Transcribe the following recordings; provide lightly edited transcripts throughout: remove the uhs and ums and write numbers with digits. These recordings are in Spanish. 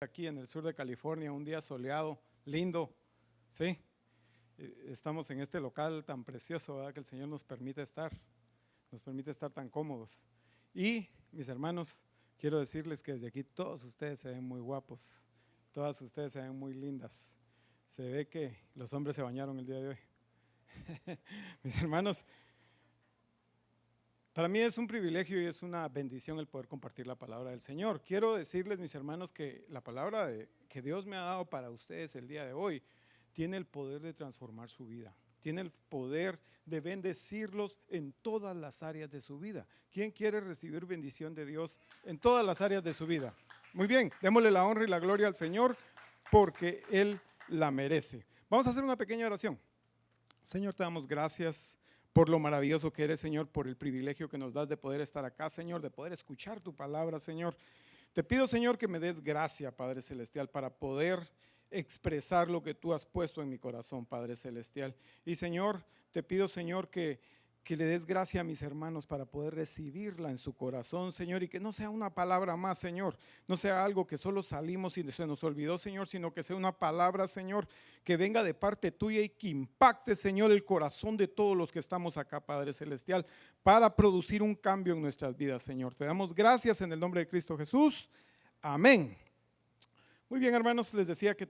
Aquí en el sur de California, un día soleado, lindo, ¿sí? Estamos en este local tan precioso, ¿verdad? Que el Señor nos permite estar tan cómodos. Y mis hermanos, quiero decirles que desde aquí todos ustedes se ven muy guapos, todas ustedes se ven muy lindas. Se ve que los hombres se bañaron el día de hoy. Mis hermanos, para mí es un privilegio y es una bendición el poder compartir la palabra del Señor. Quiero decirles, mis hermanos, que la palabra que Dios me ha dado para ustedes el día de hoy tiene el poder de transformar su vida. Tiene el poder de bendecirlos en todas las áreas de su vida. ¿Quién quiere recibir bendición de Dios en todas las áreas de su vida? Muy bien, démosle la honra y la gloria al Señor porque Él la merece. Vamos a hacer una pequeña oración. Señor, te damos gracias por lo maravilloso que eres, Señor, por el privilegio que nos das de poder estar acá, Señor, de poder escuchar tu palabra, Señor. Te pido, Señor, que me des gracia, Padre Celestial, para poder expresar lo que tú has puesto en mi corazón, Padre Celestial. Y, Señor, te pido, Señor, que le des gracia a mis hermanos para poder recibirla en su corazón, Señor, y que no sea una palabra más, Señor, no sea algo que solo salimos y se nos olvidó, Señor, sino que sea una palabra, Señor, que venga de parte tuya y que impacte, Señor, el corazón de todos los que estamos acá, Padre Celestial, para producir un cambio en nuestras vidas, Señor. Te damos gracias en el nombre de Cristo Jesús. Amén. Muy bien, hermanos, les decía que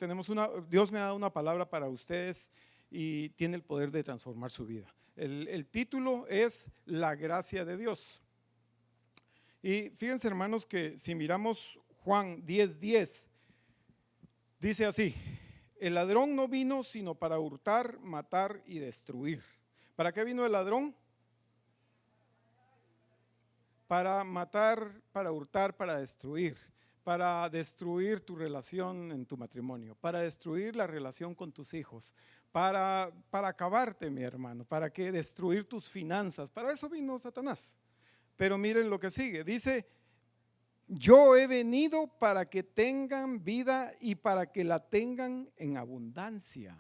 Dios me ha dado una palabra para ustedes y tiene el poder de transformar su vida. El título es La gracia de Dios. Y fíjense, hermanos, que si miramos Juan 10:10, dice así: el ladrón no vino sino para hurtar, matar y destruir. ¿Para qué vino el ladrón? Para matar, para hurtar, para destruir tu relación en tu matrimonio, para destruir la relación con tus hijos, para acabarte, mi hermano, para que destruir tus finanzas. Para eso vino Satanás. Pero miren lo que sigue, dice: yo he venido para que tengan vida y para que la tengan en abundancia.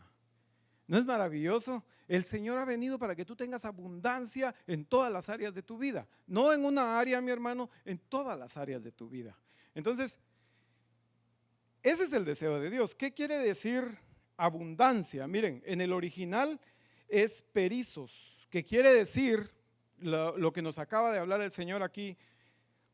¿No es maravilloso? El Señor ha venido para que tú tengas abundancia en todas las áreas de tu vida. No en una área, mi hermano, en todas las áreas de tu vida. Entonces, ese es el deseo de Dios. ¿Qué quiere decir abundancia? Miren, en el original es perizos, que quiere decir lo que nos acaba de hablar el Señor aquí: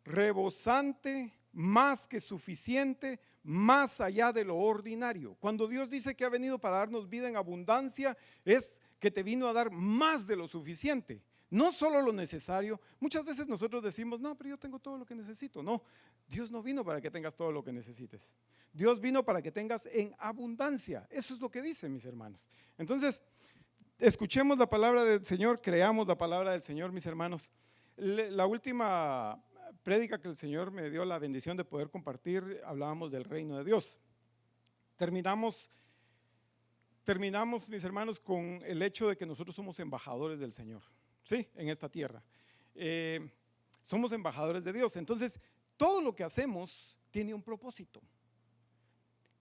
rebosante, más que suficiente, más allá de lo ordinario. Cuando Dios dice que ha venido para darnos vida en abundancia, es que te vino a dar más de lo suficiente, no solo lo necesario. Muchas veces nosotros decimos: no, pero yo tengo todo lo que necesito. No, Dios no vino para que tengas todo lo que necesites. Dios vino para que tengas en abundancia. Eso es lo que dice, mis hermanos. Entonces, escuchemos la palabra del Señor, creamos la palabra del Señor, mis hermanos. La última prédica que el Señor me dio la bendición de poder compartir, hablábamos del reino de Dios. Terminamos, mis hermanos, con el hecho de que nosotros somos embajadores del Señor, ¿sí? En esta tierra. Somos embajadores de Dios. Entonces, todo lo que hacemos tiene un propósito,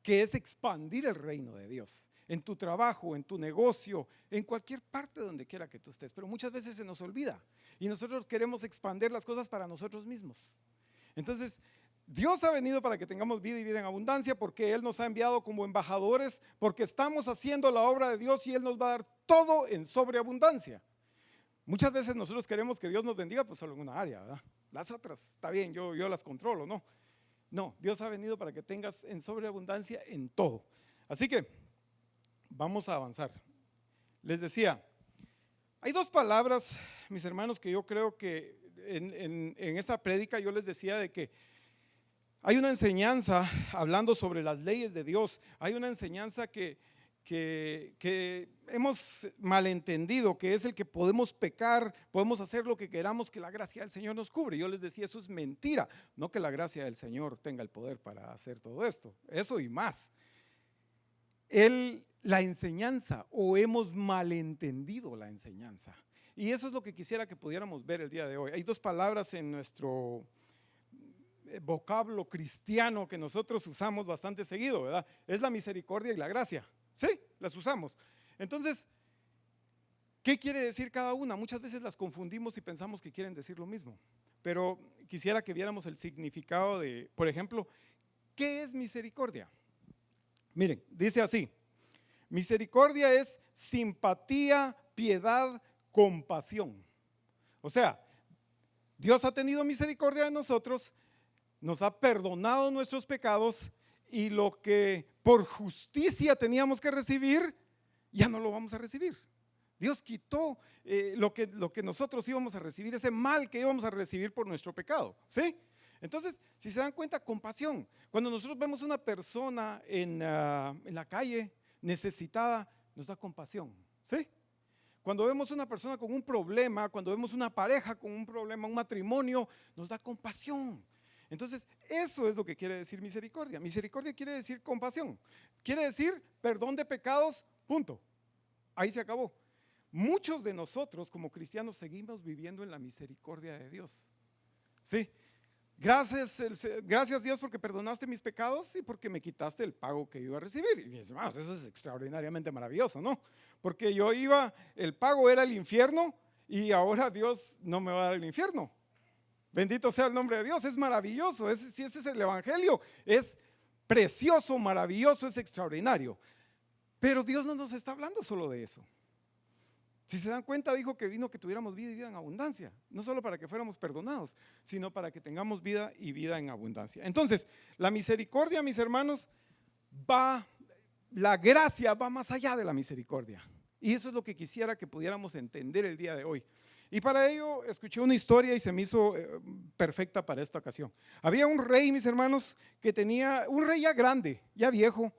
que es expandir el reino de Dios en tu trabajo, en tu negocio, en cualquier parte donde quiera que tú estés. Pero muchas veces se nos olvida y nosotros queremos expandir las cosas para nosotros mismos. Entonces, Dios ha venido para que tengamos vida y vida en abundancia, porque Él nos ha enviado como embajadores, porque estamos haciendo la obra de Dios y Él nos va a dar todo en sobreabundancia. Muchas veces nosotros queremos que Dios nos bendiga pues solo en una área, ¿verdad? Las otras, está bien, yo las controlo, ¿no? No, Dios ha venido para que tengas en sobreabundancia en todo. Así que vamos a avanzar. Les decía, hay dos palabras, mis hermanos, que yo creo que en esa prédica yo les decía de que hay una enseñanza hablando sobre las leyes de Dios. Hay una enseñanza que hemos malentendido, que es el que podemos pecar, podemos hacer lo que queramos, que la gracia del Señor nos cubre. Yo les decía, eso es mentira, no que la gracia del Señor tenga el poder para hacer todo esto, eso y más. La enseñanza, o hemos malentendido la enseñanza, y eso es lo que quisiera que pudiéramos ver el día de hoy. Hay dos palabras en nuestro vocablo cristiano que nosotros usamos bastante seguido, ¿verdad? Es la misericordia y la gracia. Sí, las usamos. Entonces, ¿qué quiere decir cada una? Muchas veces las confundimos y pensamos que quieren decir lo mismo, pero quisiera que viéramos el significado de, por ejemplo, ¿Qué es misericordia? Miren, dice así: misericordia es simpatía, piedad, compasión. O sea, Dios ha tenido misericordia de nosotros, nos ha perdonado nuestros pecados, y lo que por justicia teníamos que recibir, ya no lo vamos a recibir. Dios quitó lo que nosotros íbamos a recibir, ese mal que íbamos a recibir por nuestro pecado, ¿sí? Entonces, si se dan cuenta, compasión. Cuando nosotros vemos una persona en la calle necesitada, nos da compasión, ¿sí? Cuando vemos una persona con un problema, cuando vemos una pareja con un problema, un matrimonio, nos da compasión. Entonces, eso es lo que quiere decir misericordia. Misericordia quiere decir compasión. Quiere decir perdón de pecados, punto. Ahí se acabó. Muchos de nosotros como cristianos seguimos viviendo en la misericordia de Dios. ¿Sí? Gracias Dios porque perdonaste mis pecados y porque me quitaste el pago que iba a recibir. Y mis hermanos, eso es extraordinariamente maravilloso, ¿no? Porque el pago era el infierno y ahora Dios no me va a dar el infierno. Bendito sea el nombre de Dios, es maravilloso. Si ese es el evangelio, es precioso, maravilloso, es extraordinario. Pero Dios no nos está hablando solo de eso. Si se dan cuenta, dijo que vino que tuviéramos vida y vida en abundancia, no solo para que fuéramos perdonados, sino para que tengamos vida y vida en abundancia. Entonces, la misericordia, mis hermanos, la gracia va más allá de la misericordia. Y eso es lo que quisiera que pudiéramos entender el día de hoy. Y para ello escuché una historia y se me hizo perfecta para esta ocasión. Había un rey, mis hermanos, un rey ya grande, ya viejo,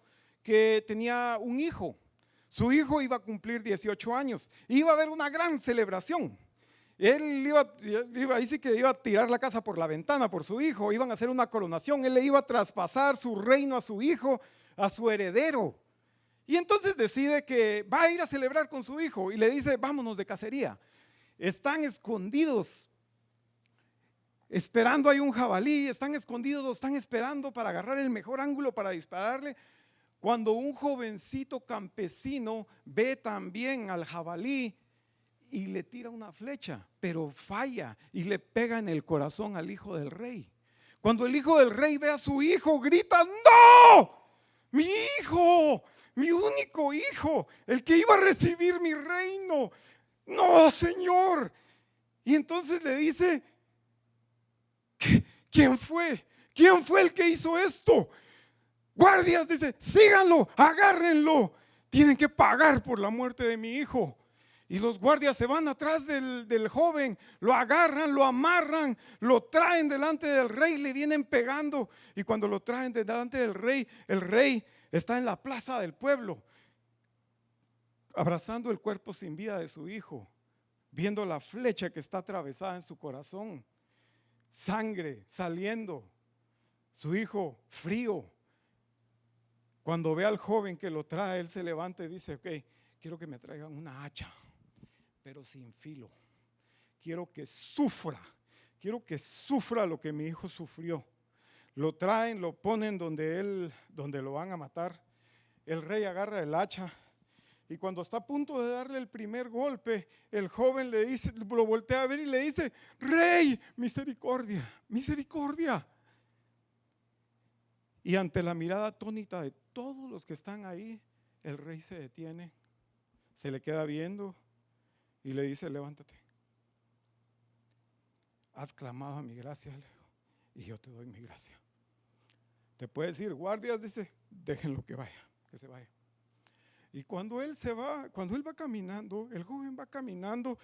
que tenía un hijo. Su hijo iba a cumplir 18 años, iba a haber una gran celebración. Él dice que iba a tirar la casa por la ventana por su hijo, iban a hacer una coronación, él le iba a traspasar su reino a su hijo, a su heredero. Y entonces decide que va a ir a celebrar con su hijo y le dice: vámonos de cacería. Están escondidos, esperando, hay un jabalí, están escondidos, lo están esperando para agarrar el mejor ángulo para dispararle. Cuando un jovencito campesino ve también al jabalí y le tira una flecha, pero falla y le pega en el corazón al hijo del rey. Cuando el hijo del rey ve a su hijo, grita: ¡no! Mi hijo, mi único hijo, el que iba a recibir mi reino. No, Señor. Y entonces le dice: ¿quién fue? ¿Quién fue el que hizo esto? Guardias, dice, síganlo, agárrenlo, tienen que pagar por la muerte de mi hijo. Y los guardias se van atrás del joven, lo agarran, lo amarran, lo traen delante del rey, le vienen pegando. Y cuando lo traen delante del rey, el rey está en la plaza del pueblo, abrazando el cuerpo sin vida de su hijo, viendo la flecha que está atravesada en su corazón, sangre saliendo, su hijo frío. Cuando ve al joven que lo trae, él se levanta y dice: ok, quiero que me traigan una hacha, pero sin filo. Quiero que sufra lo que mi hijo sufrió. Lo traen, lo ponen donde lo van a matar. El rey agarra el hacha y cuando está a punto de darle el primer golpe, el joven le dice, lo voltea a ver y le dice: rey, misericordia, misericordia. Y ante la mirada atónita de todos los que están ahí, el rey se detiene, se le queda viendo y le dice: levántate, has clamado a mi gracia, y yo te doy mi gracia. Te puede decir: guardias, dice, déjenlo que vaya, que se vaya. Y cuando él va caminando, el joven va caminando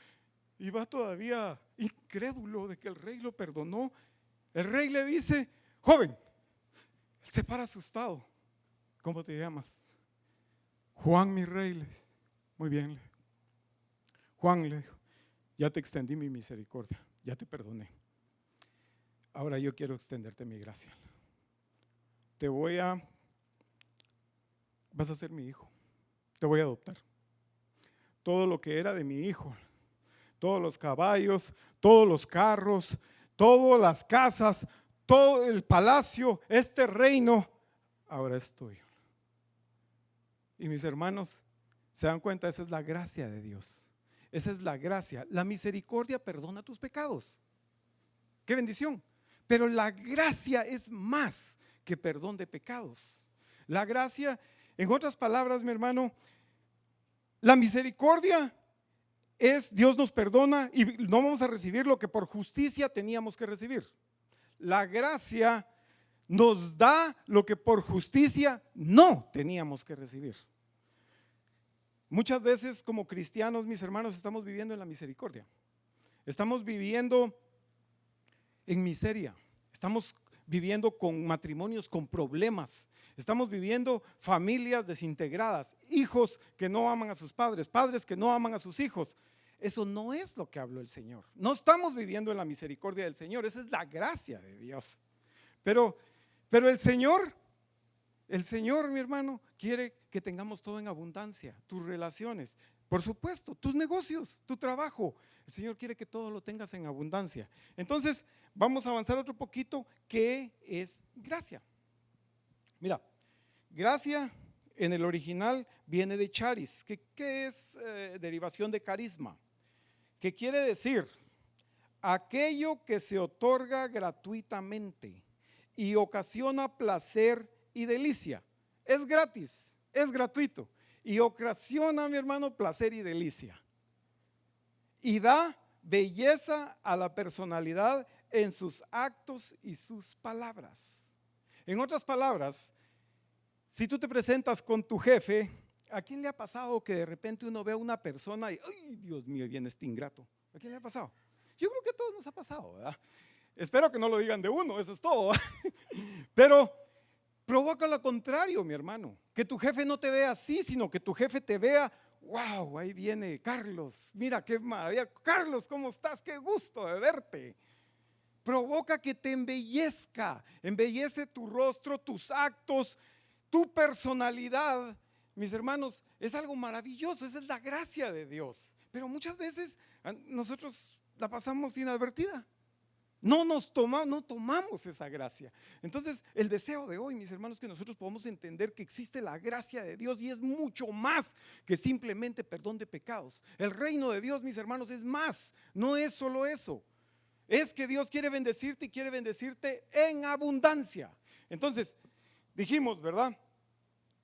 y va todavía incrédulo de que el rey lo perdonó. El rey le dice: joven. Él se para asustado. ¿Cómo te llamas? Juan, mi rey, le dice. Muy bien, le dijo. Juan, le dijo: ya te extendí mi misericordia, ya te perdoné. Ahora yo quiero extenderte mi gracia. Vas a ser mi hijo, te voy a adoptar. Todo lo que era de mi hijo, todos los caballos, todos los carros, todas las casas, todo el palacio, este reino, ahora es tuyo. Y mis hermanos, ¿se dan cuenta? Esa es la gracia de Dios. Esa es la gracia. La misericordia perdona tus pecados. ¡Qué bendición! Pero la gracia es más que perdón de pecados. La gracia, en otras palabras, mi hermano, la misericordia es Dios nos perdona y no vamos a recibir lo que por justicia teníamos que recibir. La gracia nos da lo que por justicia no teníamos que recibir. Muchas veces como cristianos, mis hermanos, estamos viviendo en la misericordia. Estamos viviendo en miseria. Estamos viviendo con matrimonios con problemas. Estamos viviendo familias desintegradas, hijos que no aman a sus padres, padres que no aman a sus hijos. Eso no es lo que habló el Señor. No estamos viviendo en la misericordia del Señor. Esa es la gracia de Dios. Pero el Señor, mi hermano, quiere que tengamos todo en abundancia. Tus relaciones, por supuesto, tus negocios, tu trabajo. El Señor quiere que todo lo tengas en abundancia. Entonces, vamos a avanzar otro poquito. ¿Qué es gracia? Mira, gracia en el original viene de charis, que es derivación de carisma, que quiere decir aquello que se otorga gratuitamente y ocasiona placer y delicia. Es gratis, es gratuito y ocasiona, mi hermano, placer y delicia. Y da belleza a la personalidad en sus actos y sus palabras. En otras palabras, si tú te presentas con tu jefe, ¿a quién le ha pasado que de repente uno ve a una persona y, ay, Dios mío, viene este ingrato? ¿A quién le ha pasado? Yo creo que a todos nos ha pasado, ¿verdad? Espero que no lo digan de uno, eso es todo. Pero provoca lo contrario, mi hermano, que tu jefe no te vea así, sino que tu jefe te vea, wow, ahí viene Carlos, mira qué maravilla, Carlos, ¿cómo estás? Qué gusto de verte. Provoca que te embellezca, embellece tu rostro, tus actos, tu personalidad. Mis hermanos, es algo maravilloso, esa es la gracia de Dios. Pero muchas veces nosotros la pasamos inadvertida. No tomamos esa gracia. Entonces, el deseo de hoy, mis hermanos, es que nosotros podamos entender que existe la gracia de Dios y es mucho más que simplemente perdón de pecados. El reino de Dios, mis hermanos, es más, no es solo eso. Es que Dios quiere bendecirte y quiere bendecirte en abundancia. Entonces, dijimos, ¿verdad?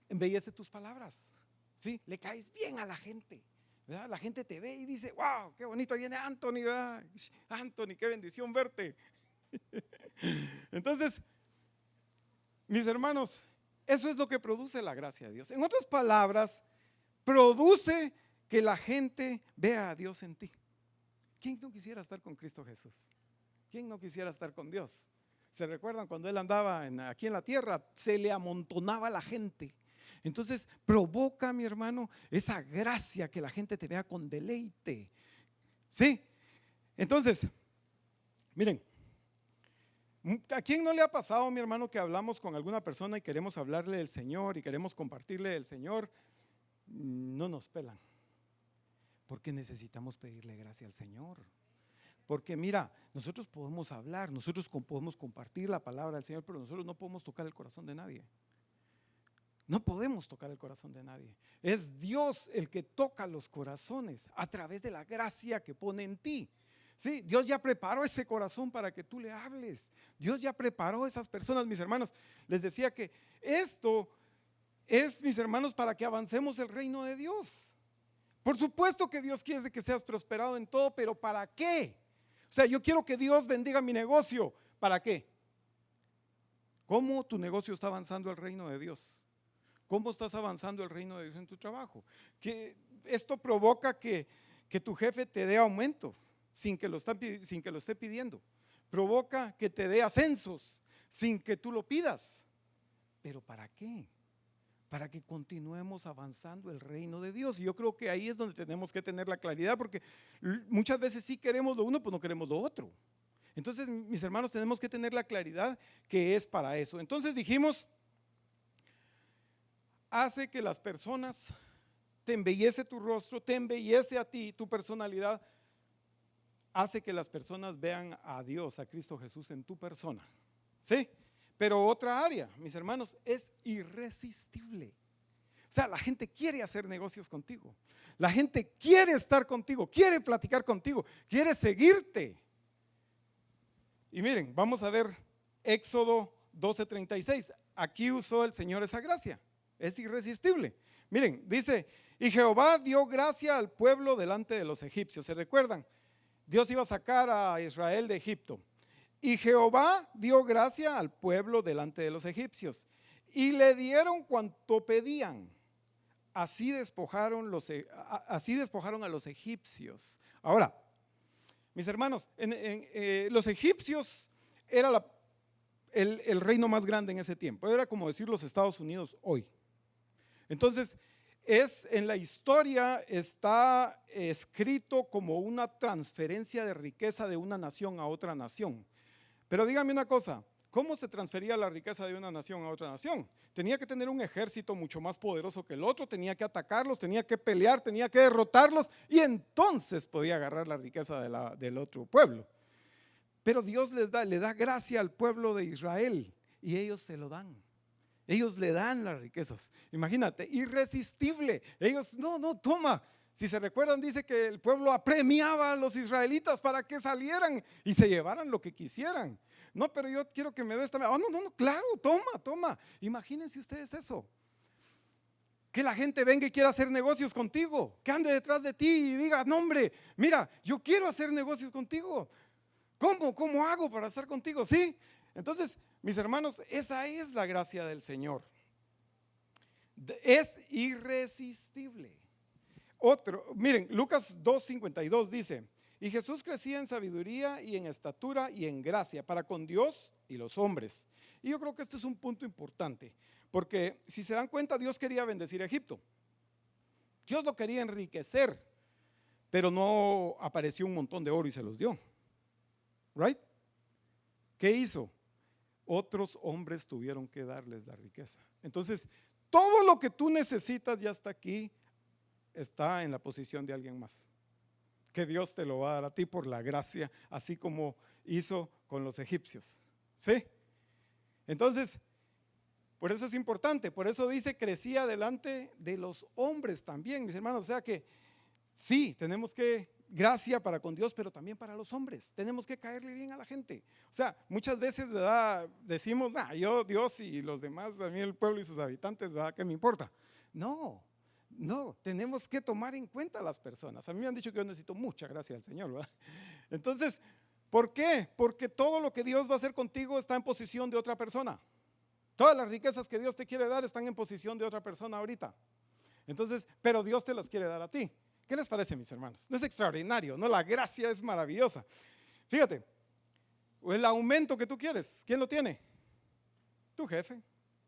Embellece tus palabras, ¿sí? Le caes bien a la gente, ¿verdad? La gente te ve y dice, wow, qué bonito, ahí viene Anthony, ¿verdad? Anthony, qué bendición verte. Entonces, mis hermanos, eso es lo que produce la gracia de Dios. En otras palabras, produce que la gente vea a Dios en ti. ¿Quién no quisiera estar con Cristo Jesús? ¿Quién no quisiera estar con Dios? ¿Se recuerdan cuando Él andaba aquí en la tierra? Se le amontonaba la gente. Entonces provoca, mi hermano, esa gracia que la gente te vea con deleite. ¿Sí? Entonces, miren, ¿a quién no le ha pasado, mi hermano, que hablamos con alguna persona y queremos hablarle del Señor y queremos compartirle del Señor? No nos pelan, porque necesitamos pedirle gracia al Señor. Porque mira, nosotros podemos hablar, nosotros podemos compartir la palabra del Señor, pero nosotros no podemos tocar el corazón de nadie. No podemos tocar el corazón de nadie. Es Dios el que toca los corazones a través de la gracia que pone en ti. Sí, Dios ya preparó ese corazón para que tú le hables. Dios ya preparó esas personas, mis hermanos. Les decía que esto es, mis hermanos, para que avancemos el reino de Dios. Por supuesto que Dios quiere que seas prosperado en todo, pero ¿para qué? O sea, yo quiero que Dios bendiga mi negocio. ¿Para qué? ¿Cómo tu negocio está avanzando el reino de Dios? ¿Cómo estás avanzando el reino de Dios en tu trabajo? Que esto provoca que tu jefe te dé aumento sin que lo esté pidiendo. Provoca que te dé ascensos sin que tú lo pidas. ¿Pero para qué? Para que continuemos avanzando el reino de Dios. Y yo creo que ahí es donde tenemos que tener la claridad, porque muchas veces sí queremos lo uno, pues no queremos lo otro. Entonces, mis hermanos, tenemos que tener la claridad que es para eso. Entonces dijimos, hace que las personas, te embellece tu rostro, te embellece a ti, tu personalidad, hace que las personas vean a Dios, a Cristo Jesús en tu persona. ¿Sí? Pero otra área, mis hermanos, es irresistible. O sea, la gente quiere hacer negocios contigo. La gente quiere estar contigo, quiere platicar contigo, quiere seguirte. Y miren, vamos a ver Éxodo 12:36. Aquí usó el Señor esa gracia. Es irresistible. Miren, dice, y Jehová dio gracia al pueblo delante de los egipcios. ¿Se recuerdan? Dios iba a sacar a Israel de Egipto. Y Jehová dio gracia al pueblo delante de los egipcios. Y le dieron cuanto pedían. Así despojaron a los egipcios. Ahora, mis hermanos, los egipcios era el reino más grande en ese tiempo. Era como decir los Estados Unidos hoy. Entonces, en la historia está escrito como una transferencia de riqueza de una nación a otra nación. Pero dígame una cosa, ¿cómo se transfería la riqueza de una nación a otra nación? Tenía que tener un ejército mucho más poderoso que el otro, tenía que atacarlos, tenía que pelear, tenía que derrotarlos y entonces podía agarrar la riqueza del otro pueblo. Pero Dios le da gracia al pueblo de Israel y ellos se lo dan. Ellos le dan las riquezas. Imagínate, irresistible. Ellos, no, toma. Si se recuerdan, dice que el pueblo apremiaba a los israelitas para que salieran y se llevaran lo que quisieran. No, pero yo quiero que me des también. Oh, no, claro, toma. Imagínense ustedes eso. Que la gente venga y quiera hacer negocios contigo, que ande detrás de ti y diga, no hombre, mira, yo quiero hacer negocios contigo. ¿Cómo hago para estar contigo? Sí. Entonces, mis hermanos, esa es la gracia del Señor. Es irresistible. Miren, Lucas 2:52 dice, y Jesús crecía en sabiduría y en estatura y en gracia para con Dios y los hombres. Y yo creo que este es un punto importante, porque si se dan cuenta, Dios quería bendecir a Egipto. Dios lo quería enriquecer, pero no apareció un montón de oro y se los dio. ¿Right? ¿Qué hizo? Otros hombres tuvieron que darles la riqueza. Entonces, todo lo que tú necesitas ya está aquí, está en la posición de alguien más. Que Dios te lo va a dar a ti por la gracia, así como hizo con los egipcios. ¿Sí? Entonces, por eso es importante, por eso dice crecía delante de los hombres también, mis hermanos. O sea que sí, tenemos que gracia para con Dios, pero también para los hombres. Tenemos que caerle bien a la gente. O sea, muchas veces, ¿verdad? Decimos, yo, Dios y los demás, a mí el pueblo y sus habitantes, ¿verdad? ¿Qué me importa? No, tenemos que tomar en cuenta a las personas. A mí me han dicho que yo necesito mucha gracia del Señor, ¿verdad? Entonces, ¿por qué? Porque todo lo que Dios va a hacer contigo está en posición de otra persona. Todas las riquezas que Dios te quiere dar están en posición de otra persona ahorita. Entonces, pero Dios te las quiere dar a ti. ¿Qué les parece, mis hermanos? Es extraordinario, ¿no? La gracia es maravillosa. Fíjate, el aumento que tú quieres, ¿quién lo tiene? Tu jefe,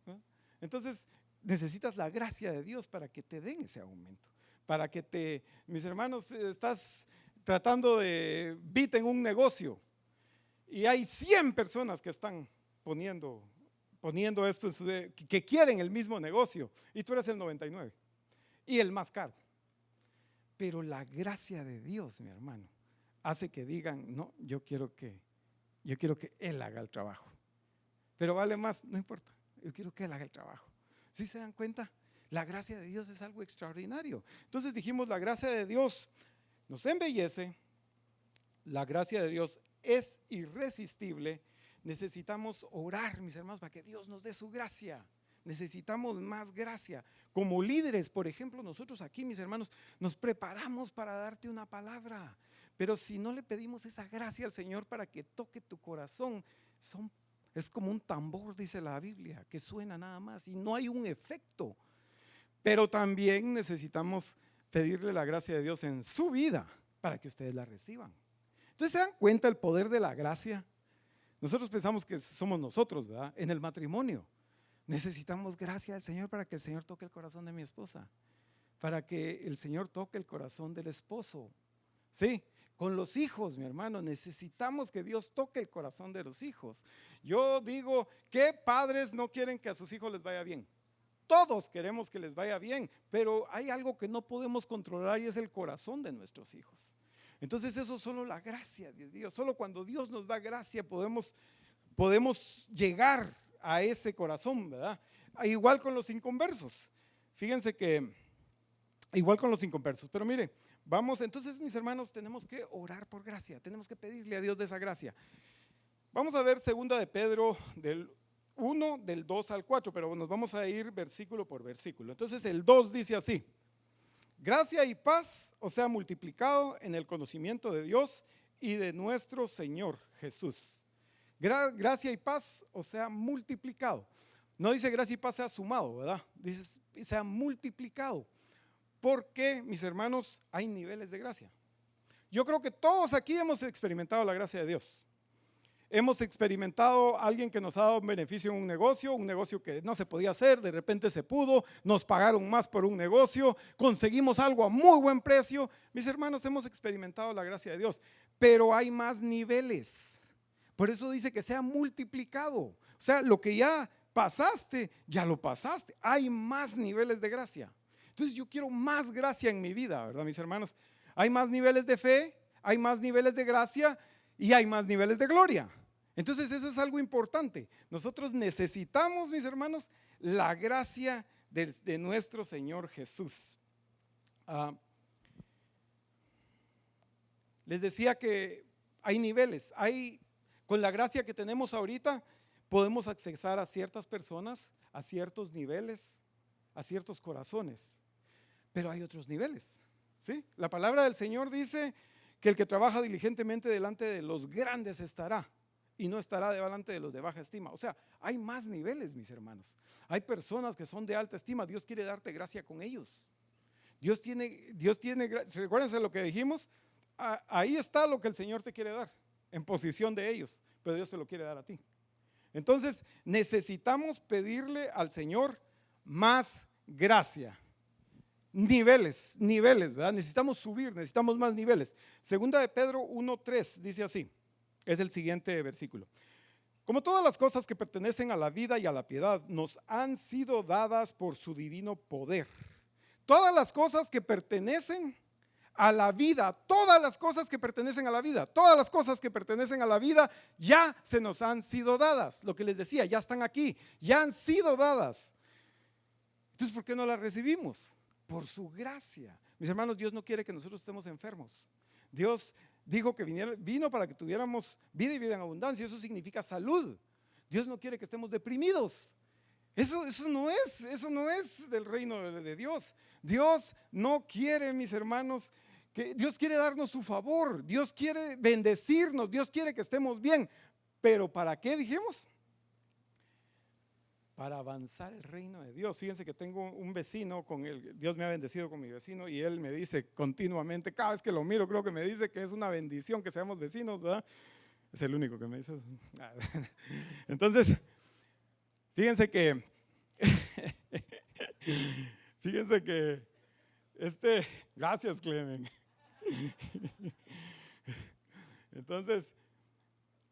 ¿no? Entonces, necesitas la gracia de Dios para que te den ese aumento. Para que mis hermanos, estás tratando de bit en un negocio y hay 100 personas que están poniendo esto que quieren el mismo negocio y tú eres el 99 y el más caro. Pero la gracia de Dios, mi hermano, hace que digan, no, yo quiero que Él haga el trabajo. Pero vale más, no importa, yo quiero que Él haga el trabajo. ¿Sí se dan cuenta? La gracia de Dios es algo extraordinario. Entonces dijimos, la gracia de Dios nos embellece, la gracia de Dios es irresistible. Necesitamos orar, mis hermanos, para que Dios nos dé su gracia. Necesitamos más gracia. Como líderes, por ejemplo, nosotros aquí, mis hermanos, nos preparamos para darte una palabra. Pero si no le pedimos esa gracia al Señor para que toque tu corazón, es como un tambor, dice la Biblia, que suena nada más y no hay un efecto. Pero también necesitamos pedirle la gracia de Dios en su vida para que ustedes la reciban. Entonces, ¿se dan cuenta el poder de la gracia? Nosotros pensamos que somos nosotros, ¿verdad? En el matrimonio necesitamos gracia del Señor para que el Señor toque el corazón de mi esposa, para que el Señor toque el corazón del esposo. Sí, con los hijos, mi hermano, necesitamos que Dios toque el corazón de los hijos. Yo digo, ¿qué padres no quieren que a sus hijos les vaya bien? Todos queremos que les vaya bien, pero hay algo que no podemos controlar y es el corazón de nuestros hijos. Entonces eso solo la gracia de Dios, solo cuando Dios nos da gracia podemos llegar a ese corazón, ¿verdad? Igual con los inconversos. Fíjense que igual con los inconversos, pero mire, vamos, entonces mis hermanos, tenemos que orar por gracia, tenemos que pedirle a Dios de esa gracia. Vamos a ver 2 de Pedro del 1 del 2 al 4, pero nos vamos a ir versículo por versículo. Entonces el 2 dice así: gracia y paz os sea multiplicado en el conocimiento de Dios y de nuestro Señor Jesús. Gracia y paz os sea multiplicado. No dice gracia y paz sea sumado, ¿verdad? Dice sea multiplicado. Porque, mis hermanos, hay niveles de gracia. Yo creo que todos aquí hemos experimentado la gracia de Dios. Hemos experimentado a alguien que nos ha dado un beneficio en un negocio que no se podía hacer, de repente se pudo, nos pagaron más por un negocio, conseguimos algo a muy buen precio. Mis hermanos, hemos experimentado la gracia de Dios, pero hay más niveles. Por eso dice que sea multiplicado. O sea, lo que ya pasaste, ya lo pasaste. Hay más niveles de gracia. Entonces yo quiero más gracia en mi vida, ¿verdad, mis hermanos? Hay más niveles de fe, hay más niveles de gracia y hay más niveles de gloria. Entonces eso es algo importante. Nosotros necesitamos, mis hermanos, la gracia de nuestro Señor Jesús. Les decía que hay niveles. Con la gracia que tenemos ahorita podemos accesar a ciertas personas, a ciertos niveles, a ciertos corazones. Pero hay otros niveles, ¿sí? La palabra del Señor dice que el que trabaja diligentemente delante de los grandes estará y no estará delante de los de baja estima. O sea, hay más niveles, mis hermanos. Hay personas que son de alta estima. Dios quiere darte gracia con ellos. Dios tiene, recuérdense lo que dijimos, ahí está lo que el Señor te quiere dar, en posición de ellos, pero Dios te lo quiere dar a ti. Entonces necesitamos pedirle al Señor más gracia. Niveles, ¿verdad? Necesitamos subir, necesitamos más niveles. Segunda de Pedro 1:3 dice así, es el siguiente versículo: como todas las cosas que pertenecen a la vida y a la piedad nos han sido dadas por su divino poder. Todas las cosas que pertenecen a la vida, todas las cosas que pertenecen a la vida, todas las cosas que pertenecen a la vida ya se nos han sido dadas. Lo que les decía, ya están aquí, ya han sido dadas. Entonces, ¿por qué no las recibimos? Por su gracia. Mis hermanos, Dios no quiere que nosotros estemos enfermos. Dios dijo que vino para que tuviéramos vida y vida en abundancia. Eso significa salud. Dios no quiere que estemos deprimidos. Eso no es del reino de Dios. Dios no quiere, mis hermanos, que Dios quiere darnos su favor. Dios quiere bendecirnos. Dios quiere que estemos bien. Pero ¿para qué dijimos? Para avanzar el reino de Dios. Fíjense que tengo un vecino Dios me ha bendecido con mi vecino y él me dice continuamente, cada vez que lo miro, creo que me dice que es una bendición que seamos vecinos, ¿verdad? Es el único que me dice eso. Entonces, fíjense que gracias, Clemen. Entonces,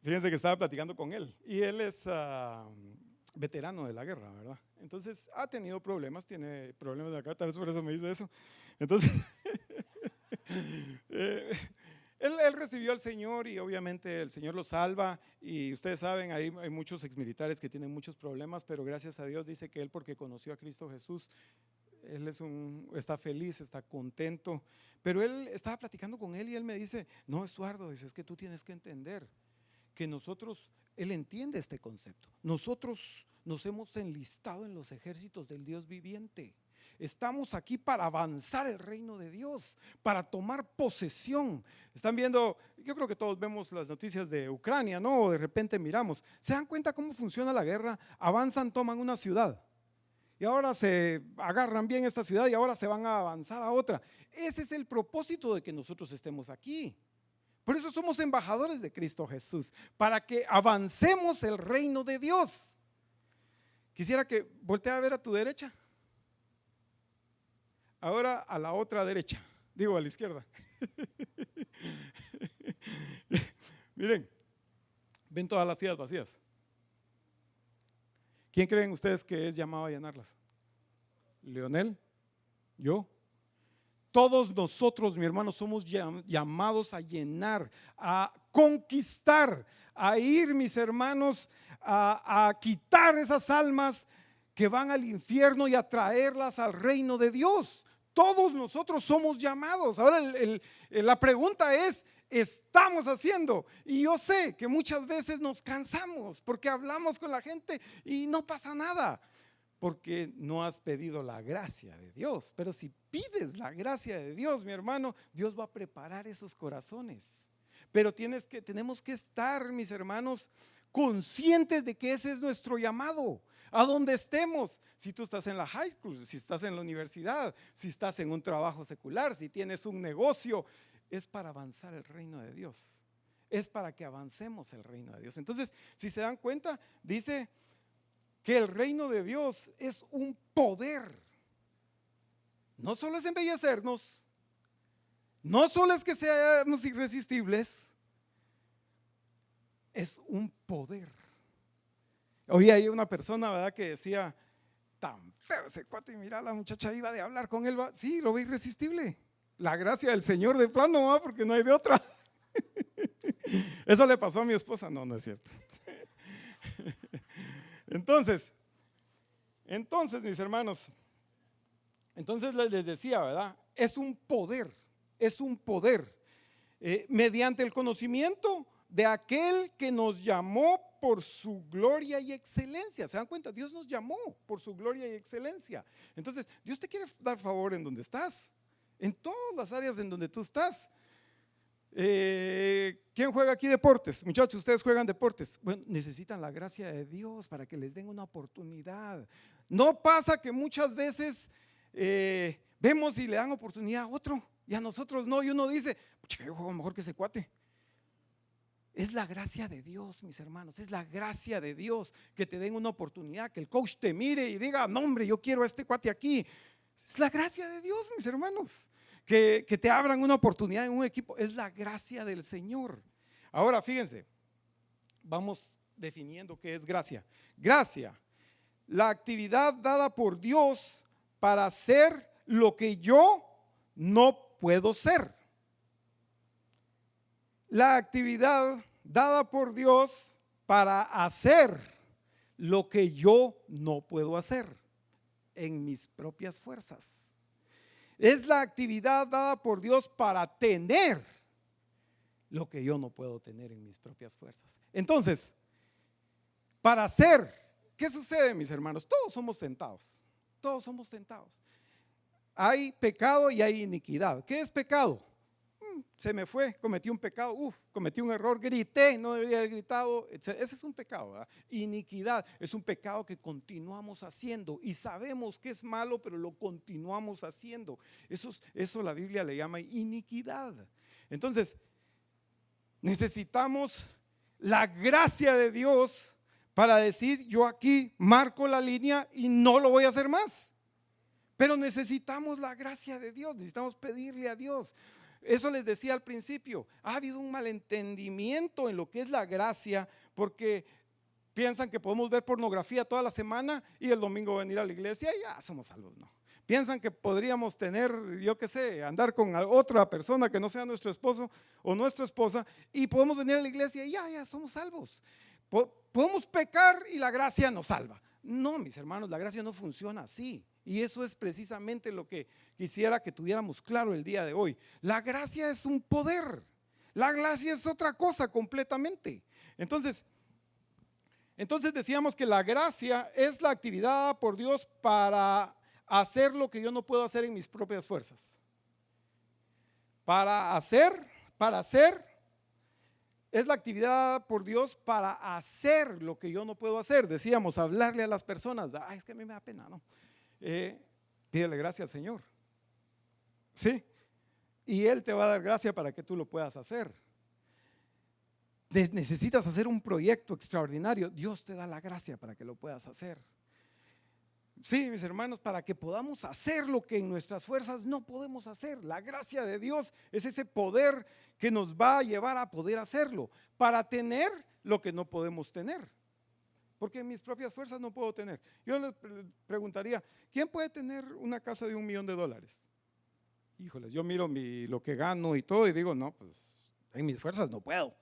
fíjense que estaba platicando con él y él es veterano de la guerra, ¿verdad? Entonces ha tenido problemas, tiene problemas de acá, tal vez por eso me dice eso. Entonces, él recibió al Señor y obviamente el Señor lo salva y ustedes saben, hay muchos exmilitares que tienen muchos problemas, pero gracias a Dios dice que él, porque conoció a Cristo Jesús, él está feliz, está contento. Pero él estaba platicando con él y él me dice, no, Estuardo, es que tú tienes que entender que nosotros, él entiende este concepto, nosotros nos hemos enlistado en los ejércitos del Dios viviente. Estamos aquí para avanzar el reino de Dios, para tomar posesión. Están viendo, yo creo que todos vemos las noticias de Ucrania, ¿no? O de repente miramos, ¿se dan cuenta cómo funciona la guerra? Avanzan, toman una ciudad y ahora se agarran bien esta ciudad y ahora se van a avanzar a otra. Ese es el propósito de que nosotros estemos aquí. Por eso somos embajadores de Cristo Jesús, para que avancemos el reino de Dios. Quisiera que voltee a ver a tu derecha, ahora a la otra derecha, digo a la izquierda. Miren, ven todas las sillas vacías. ¿Quién creen ustedes que es llamado a llenarlas? ¿Leonel? ¿Yo? Todos nosotros, mi hermano, somos llamados a llenar, a conquistar, a ir, mis hermanos, a quitar esas almas que van al infierno y a traerlas al reino de Dios. Todos nosotros somos llamados. Ahora la pregunta es, estamos haciendo. Y yo sé que muchas veces nos cansamos porque hablamos con la gente y no pasa nada, porque no has pedido la gracia de Dios. Pero si pides la gracia de Dios, mi hermano, Dios va a preparar esos corazones. Pero tenemos que estar, mis hermanos, conscientes de que ese es nuestro llamado. A donde estemos, si tú estás en la high school, si estás en la universidad, si estás en un trabajo secular, si tienes un negocio, es para avanzar el reino de Dios. Es para que avancemos el reino de Dios. Entonces, si se dan cuenta, dice que el reino de Dios es un poder. No solo es embellecernos, no solo es que seamos irresistibles, es un poder. Hoy hay una persona, ¿verdad?, que decía, tan feo ese cuate, y mira, la muchacha iba de hablar con él, sí, lo ve irresistible. La gracia del Señor de plano, ¿va?, porque no hay de otra. Eso le pasó a mi esposa, no es cierto. Entonces, mis hermanos, entonces les decía, ¿verdad? Es un poder, mediante el conocimiento de aquel que nos llamó por su gloria y excelencia. ¿Se dan cuenta? Dios nos llamó por su gloria y excelencia. Entonces, Dios te quiere dar favor en donde estás, en todas las áreas en donde tú estás. ¿Quién juega aquí deportes? Muchachos, ustedes juegan deportes. Bueno, necesitan la gracia de Dios para que les den una oportunidad. No pasa que muchas veces vemos y le dan oportunidad a otro y a nosotros no, y uno dice, pucha, yo juego mejor que ese cuate. Es la gracia de Dios, mis hermanos, es la gracia de Dios que te den una oportunidad, que el coach te mire y diga, no hombre, yo quiero a este cuate aquí. Es la gracia de Dios, mis hermanos, que te abran una oportunidad en un equipo, es la gracia del Señor. Ahora fíjense, vamos definiendo qué es gracia. Gracia, la actividad dada por Dios para hacer lo que yo no puedo ser. La actividad dada por Dios para hacer lo que yo no puedo hacer en mis propias fuerzas. Es la actividad dada por Dios para tener lo que yo no puedo tener en mis propias fuerzas. Entonces, para hacer, ¿qué sucede, mis hermanos? Todos somos tentados. Hay pecado y hay iniquidad. ¿Qué es pecado? Se me fue, cometí un pecado, cometí un error, grité, no debería haber gritado, ese es un pecado, ¿verdad? Iniquidad es un pecado que continuamos haciendo y sabemos que es malo, pero lo continuamos haciendo. Eso la Biblia le llama iniquidad. Entonces, necesitamos la gracia de Dios para decir, yo aquí marco la línea y no lo voy a hacer más. Pero necesitamos la gracia de Dios, necesitamos pedirle a Dios. Eso les decía al principio, ha habido un malentendimiento en lo que es la gracia, porque piensan que podemos ver pornografía toda la semana y el domingo venir a la iglesia y ya somos salvos. No, piensan que podríamos tener, yo qué sé, andar con otra persona que no sea nuestro esposo o nuestra esposa y podemos venir a la iglesia y ya somos salvos. Podemos pecar y la gracia nos salva. No, mis hermanos, la gracia no funciona así. Y eso es precisamente lo que quisiera que tuviéramos claro el día de hoy. La gracia es un poder. La gracia es otra cosa completamente. Entonces decíamos que la gracia es la actividad por Dios para hacer lo que yo no puedo hacer en mis propias fuerzas. Para hacer, es la actividad por Dios para hacer lo que yo no puedo hacer. Decíamos, hablarle a las personas. Es que a mí me da pena, ¿no? Pídele gracias al Señor, ¿sí? Y Él te va a dar gracia para que tú lo puedas hacer. Necesitas hacer un proyecto extraordinario, Dios te da la gracia para que lo puedas hacer. Sí, mis hermanos, para que podamos hacer lo que en nuestras fuerzas no podemos hacer. La gracia de Dios es ese poder que nos va a llevar a poder hacerlo, para tener lo que no podemos tener. Porque en mis propias fuerzas no puedo tener. Yo les preguntaría, ¿quién puede tener una casa de $1 millón? Híjoles, yo miro lo que gano y todo y digo, no, pues en mis fuerzas no puedo.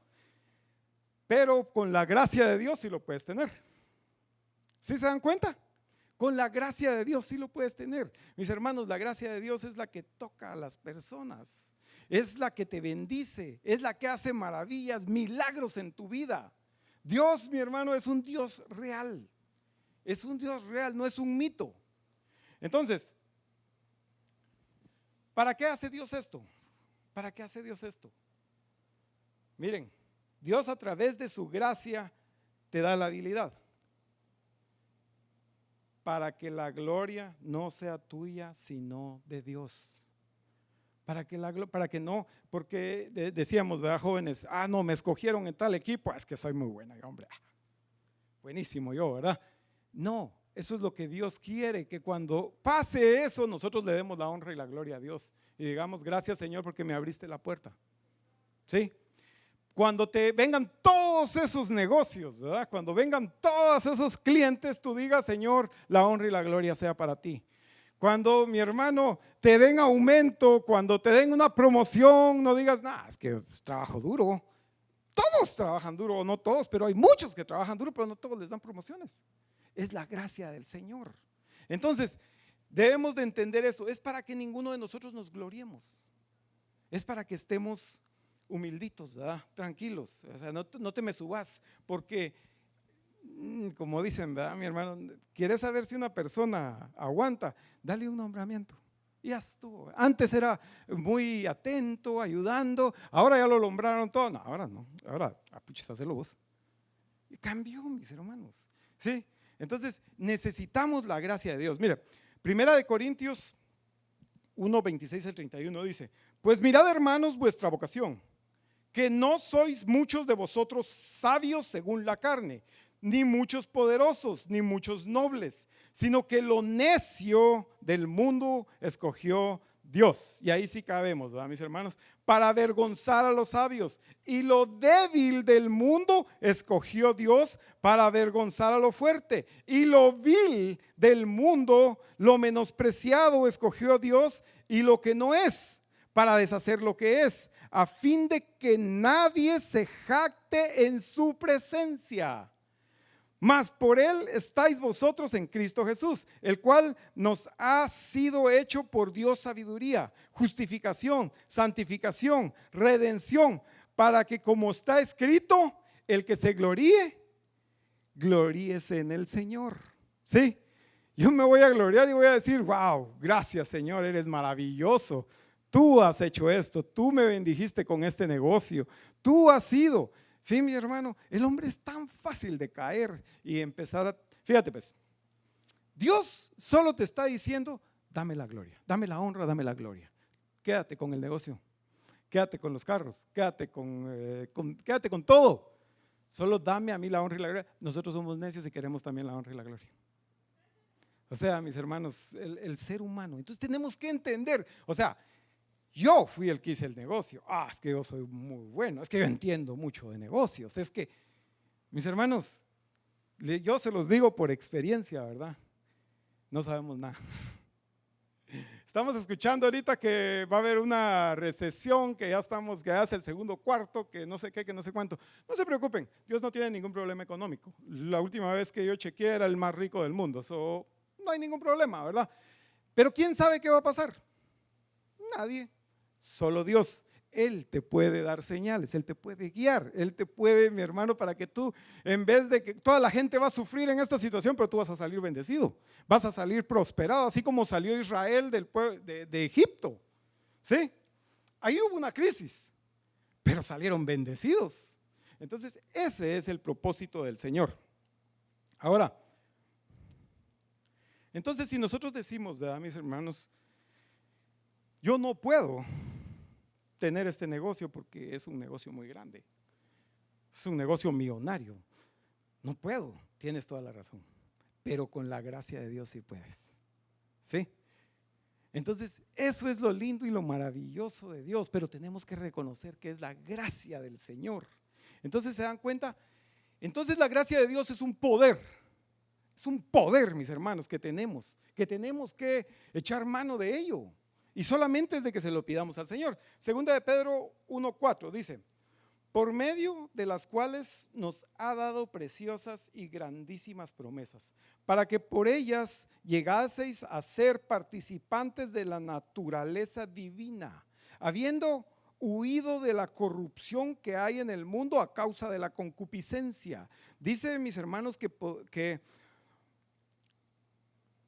Pero con la gracia de Dios sí lo puedes tener. ¿Sí se dan cuenta? Con la gracia de Dios sí lo puedes tener. Mis hermanos, la gracia de Dios es la que toca a las personas. es la que te bendice, es la que hace maravillas, milagros en tu vida. Dios, mi hermano, es un Dios real. Es un Dios real, no es un mito. Entonces, ¿para qué hace Dios esto? ¿Para qué hace Dios esto? Miren, Dios a través de su gracia te da la habilidad para que la gloria no sea tuya, sino de Dios. Para que no, porque decíamos, ¿verdad, jóvenes? No, me escogieron en tal equipo, es que soy muy buena, hombre, buenísimo yo, ¿verdad? No, eso es lo que Dios quiere, que cuando pase eso, nosotros le demos la honra y la gloria a Dios y digamos, gracias Señor porque me abriste la puerta. ¿Sí? Cuando te vengan todos esos negocios, ¿verdad? Cuando vengan todos esos clientes, tú digas, Señor, la honra y la gloria sea para ti. Cuando, mi hermano, te den aumento, cuando te den una promoción, no digas, es que trabajo duro. Todos trabajan duro, o no todos, pero hay muchos que trabajan duro, pero no todos les dan promociones. Es la gracia del Señor. Entonces, debemos de entender eso. Es para que ninguno de nosotros nos gloriemos. Es para que estemos humilditos, ¿verdad? Tranquilos, o sea, no te me subas, porque como dicen, ¿verdad, mi hermano? ¿Quieres saber si una persona aguanta? Dale un nombramiento. Y ya estuvo. Antes era muy atento, ayudando, ahora ya lo nombraron todo. No, ahora no, ahora puches, hazlo vos. Y cambió, mis hermanos. ¿Sí? Entonces necesitamos la gracia de Dios. Mira, 1 Corintios 1, 26 al 31 dice: pues mirad, hermanos, vuestra vocación, que no sois muchos de vosotros sabios según la carne, ni muchos poderosos, ni muchos nobles, sino que lo necio del mundo escogió Dios. Y ahí sí cabemos, ¿verdad, mis hermanos? Para avergonzar a los sabios. Y lo débil del mundo escogió Dios para avergonzar a lo fuerte. Y lo vil del mundo, lo menospreciado, escogió Dios, y lo que no es, para deshacer lo que es, a fin de que nadie se jacte en su presencia. Mas por él estáis vosotros en Cristo Jesús, el cual nos ha sido hecho por Dios sabiduría, justificación, santificación, redención, para que, como está escrito, el que se gloríe, gloríese en el Señor. ¿Sí? Yo me voy a gloriar y voy a decir, wow, gracias Señor, eres maravilloso. Tú has hecho esto, tú me bendijiste con este negocio, tú has sido. Sí, mi hermano, el hombre es tan fácil de caer y empezar a… Fíjate pues, Dios solo te está diciendo, dame la gloria, dame la honra, dame la gloria. Quédate con el negocio, quédate con los carros, quédate con todo. Solo dame a mí la honra y la gloria. Nosotros somos necios y queremos también la honra y la gloria. O sea, mis hermanos, el ser humano. Entonces tenemos que entender, o sea, yo fui el que hice el negocio. Es que yo soy muy bueno, es que yo entiendo mucho de negocios. Es que, mis hermanos, yo se los digo por experiencia, ¿verdad? No sabemos nada. Estamos escuchando ahorita que va a haber una recesión, que ya es el segundo cuarto, que no sé qué, que no sé cuánto. No se preocupen, Dios no tiene ningún problema económico. La última vez que yo chequeé era el más rico del mundo, no hay ningún problema, ¿verdad? Pero ¿quién sabe qué va a pasar? Nadie. Solo Dios. Él te puede dar señales, Él te puede guiar, Él te puede, mi hermano, para que tú, en vez de que toda la gente va a sufrir en esta situación, pero tú vas a salir bendecido, vas a salir prosperado, así como salió Israel del pueblo de Egipto. ¿Sí? Ahí hubo una crisis, pero salieron bendecidos. Entonces, ese es el propósito del Señor. Ahora, entonces si nosotros decimos, ¿verdad, mis hermanos? Yo no puedo tener este negocio porque es un negocio muy grande, es un negocio millonario. No puedo, tienes toda la razón, pero con la gracia de Dios sí puedes. ¿Sí? Entonces, eso es lo lindo y lo maravilloso de Dios, pero tenemos que reconocer que es la gracia del Señor. Entonces, ¿se dan cuenta? Entonces, la gracia de Dios es un poder, mis hermanos, que tenemos que echar mano de ello. Y solamente es de que se lo pidamos al Señor. Segunda de Pedro 1:4 dice: por medio de las cuales nos ha dado preciosas y grandísimas promesas, para que por ellas llegaseis a ser participantes de la naturaleza divina, habiendo huido de la corrupción que hay en el mundo a causa de la concupiscencia. Dice, mis hermanos, que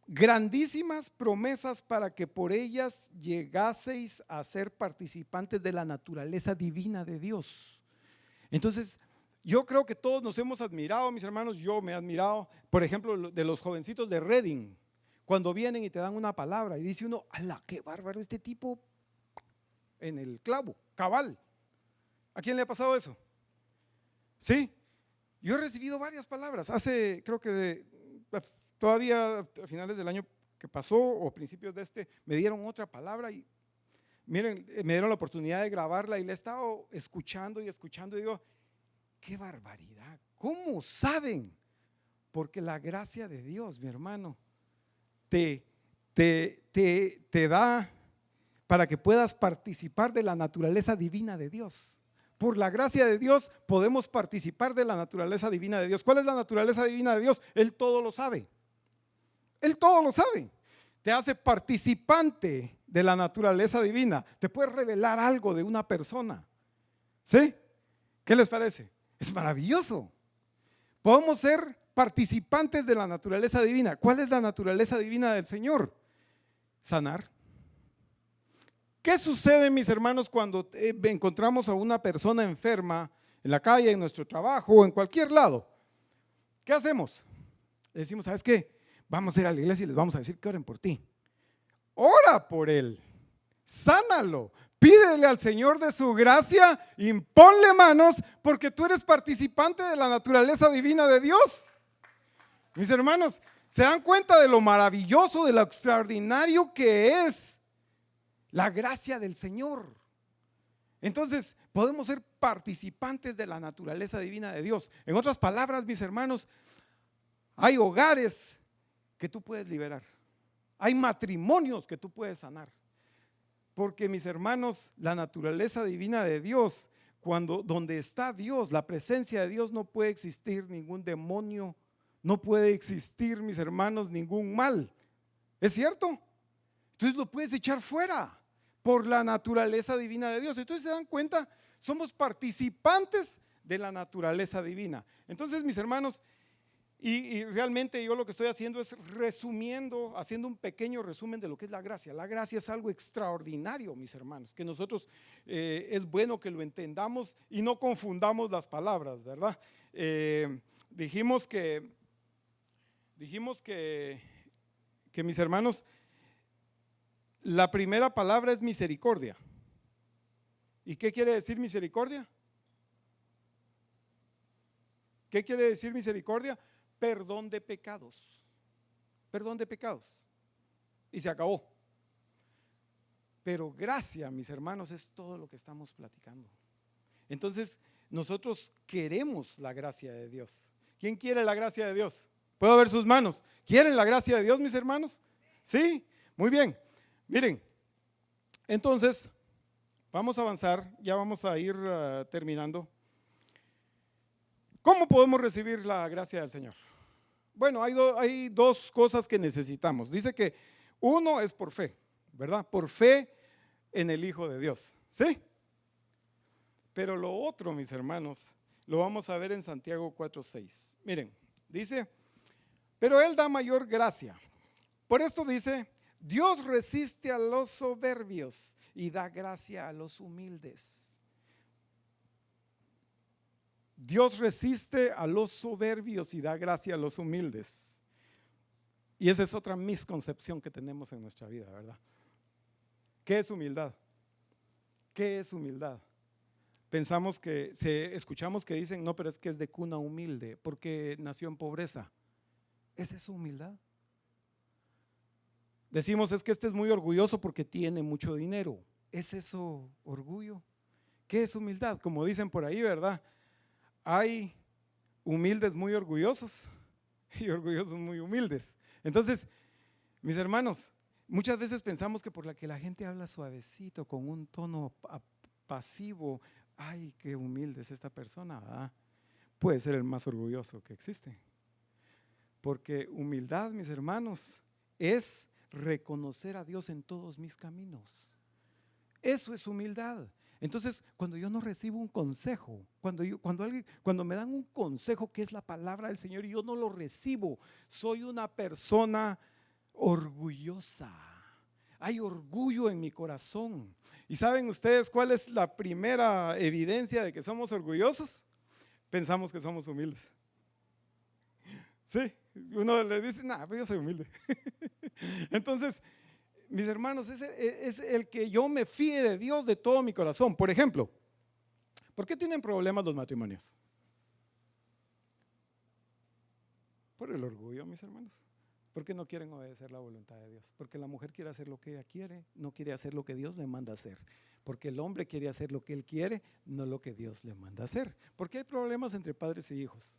grandísimas promesas para que por ellas llegaseis a ser participantes de la naturaleza divina de Dios. Entonces, yo creo que todos nos hemos admirado, mis hermanos. Yo me he admirado, por ejemplo, de los jovencitos de Reading, cuando vienen y te dan una palabra y dice uno: ¡ala, qué bárbaro este tipo! En el clavo, cabal. ¿A quién le ha pasado eso? Sí, yo he recibido varias palabras. Creo que todavía a finales del año que pasó o principios de me dieron otra palabra y miren, me dieron la oportunidad de grabarla y la he estado escuchando y escuchando y digo: ¡qué barbaridad! ¿Cómo saben? Porque la gracia de Dios, mi hermano, te da para que puedas participar de la naturaleza divina de Dios. Por la gracia de Dios podemos participar de la naturaleza divina de Dios. ¿Cuál es la naturaleza divina de Dios? Él todo lo sabe. Él todo lo sabe. Te hace participante de la naturaleza divina. Te puede revelar algo de una persona. ¿Sí? ¿Qué les parece? Es maravilloso. Podemos ser participantes de la naturaleza divina. ¿Cuál es la naturaleza divina del Señor? Sanar. ¿Qué sucede, mis hermanos, cuando encontramos a una persona enferma en la calle, en nuestro trabajo o en cualquier lado? ¿Qué hacemos? Le decimos: ¿sabes qué? Vamos a ir a la iglesia y les vamos a decir que oren por ti. Ora por él, sánalo, pídele al Señor de su gracia, imponle manos, porque tú eres participante de la naturaleza divina de Dios. Mis hermanos, ¿se dan cuenta de lo maravilloso, de lo extraordinario que es la gracia del Señor? Entonces podemos ser participantes de la naturaleza divina de Dios. En otras palabras, mis hermanos, hay hogares que tú puedes liberar, hay matrimonios que tú puedes sanar, porque, mis hermanos, la naturaleza divina de Dios, donde está Dios, la presencia de Dios, no puede existir ningún demonio, no puede existir, mis hermanos, ningún mal. ¿Es cierto? Entonces lo puedes echar fuera por la naturaleza divina de Dios. Entonces, se dan cuenta, somos participantes de la naturaleza divina. Entonces, mis hermanos, y realmente yo lo que estoy haciendo es resumiendo, haciendo un pequeño resumen de lo que es la gracia. La gracia es algo extraordinario, mis hermanos, que nosotros es bueno que lo entendamos y no confundamos las palabras, ¿verdad? Dijimos que mis hermanos, la primera palabra es misericordia. ¿Y qué quiere decir misericordia? ¿Qué quiere decir misericordia? Perdón de pecados. Perdón de pecados. Y se acabó. Pero gracia, mis hermanos, es todo lo que estamos platicando. Entonces, nosotros queremos la gracia de Dios. ¿Quién quiere la gracia de Dios? ¿Puedo ver sus manos? ¿Quieren la gracia de Dios, mis hermanos? Sí, muy bien. Miren, entonces, vamos a avanzar, ya vamos a ir terminando. ¿Cómo podemos recibir la gracia del Señor? Bueno, hay dos cosas que necesitamos. Dice que uno es por fe, ¿verdad? Por fe en el Hijo de Dios, ¿sí? Pero lo otro, mis hermanos, lo vamos a ver en Santiago 4:6. Miren, dice: pero Él da mayor gracia. Por esto dice: Dios resiste a los soberbios y da gracia a los humildes. Dios resiste a los soberbios y da gracia a los humildes. Y esa es otra misconcepción que tenemos en nuestra vida, ¿verdad? ¿Qué es humildad? ¿Qué es humildad? Pensamos escuchamos que dicen: no, pero es que es de cuna humilde porque nació en pobreza. ¿Es eso humildad? Decimos: es que este es muy orgulloso porque tiene mucho dinero. ¿Es eso orgullo? ¿Qué es humildad? Como dicen por ahí, ¿verdad? Hay humildes muy orgullosos y orgullosos muy humildes. Entonces, mis hermanos, muchas veces pensamos que por la que la gente habla suavecito, con un tono pasivo, ay, qué humilde es esta persona, ¿verdad? Puede ser el más orgulloso que existe. Porque humildad, mis hermanos, es reconocer a Dios en todos mis caminos. Eso es humildad. Entonces, cuando yo no recibo un consejo, cuando me dan un consejo que es la palabra del Señor y yo no lo recibo, soy una persona orgullosa. Hay orgullo en mi corazón. ¿Y saben ustedes cuál es la primera evidencia de que somos orgullosos? Pensamos que somos humildes. Sí, uno le dice, nah, pero yo soy humilde. Entonces, mis hermanos, es el que yo me fíe de Dios de todo mi corazón. Por ejemplo, ¿por qué tienen problemas los matrimonios? Por el orgullo, mis hermanos. Porque no quieren obedecer la voluntad de Dios. Porque la mujer quiere hacer lo que ella quiere, no quiere hacer lo que Dios le manda hacer. Porque el hombre quiere hacer lo que él quiere, no lo que Dios le manda hacer. ¿Por qué hay problemas entre padres e hijos?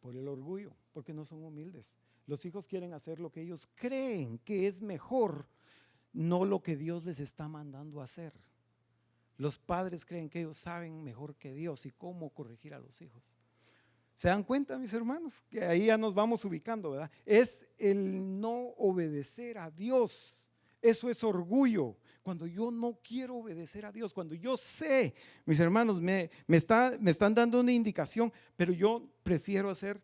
Por el orgullo, porque no son humildes. Los hijos quieren hacer lo que ellos creen que es mejor, no lo que Dios les está mandando a hacer. Los padres creen que ellos saben mejor que Dios y cómo corregir a los hijos. ¿Se dan cuenta, mis hermanos? Que ahí ya nos vamos ubicando, ¿verdad? Es el no obedecer a Dios. Eso es orgullo. Cuando yo no quiero obedecer a Dios, cuando yo sé, mis hermanos, me están dando una indicación, pero yo prefiero hacer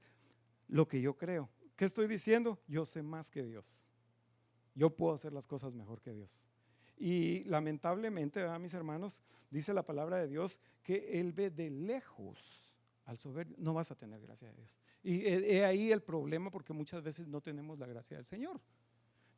lo que yo creo. ¿Qué estoy diciendo? Yo sé más que Dios. Yo puedo hacer las cosas mejor que Dios. Y lamentablemente, ¿verdad, mis hermanos? Dice la palabra de Dios que Él ve de lejos al soberbio. No vas a tener gracia de Dios. Y he ahí el problema, porque muchas veces no tenemos la gracia del Señor.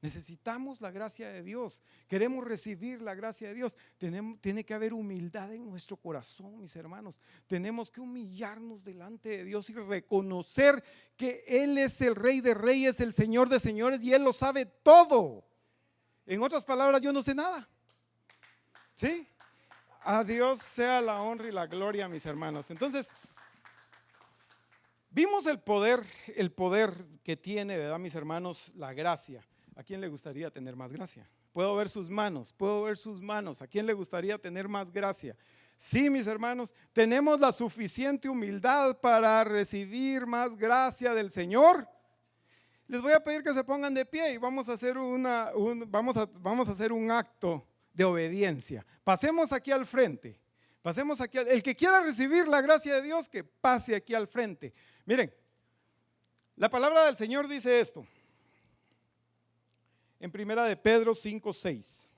Necesitamos la gracia de Dios. Queremos recibir la gracia de Dios. Tiene que haber humildad en nuestro corazón, mis hermanos. Tenemos que humillarnos delante de Dios y reconocer que Él es el Rey de Reyes, el Señor de Señores, y Él lo sabe todo. En otras palabras, yo no sé nada. ¿Sí? A Dios sea la honra y la gloria, mis hermanos. Entonces, vimos el poder que tiene, ¿verdad, mis hermanos? La gracia. ¿A quién le gustaría tener más gracia? Puedo ver sus manos. ¿A quién le gustaría tener más gracia? Sí, mis hermanos, tenemos la suficiente humildad para recibir más gracia del Señor. Les voy a pedir que se pongan de pie y vamos a hacer un acto de obediencia. Pasemos aquí al frente. El que quiera recibir la gracia de Dios, que pase aquí al frente. Miren, la palabra del Señor dice esto. En primera de Pedro 5:6.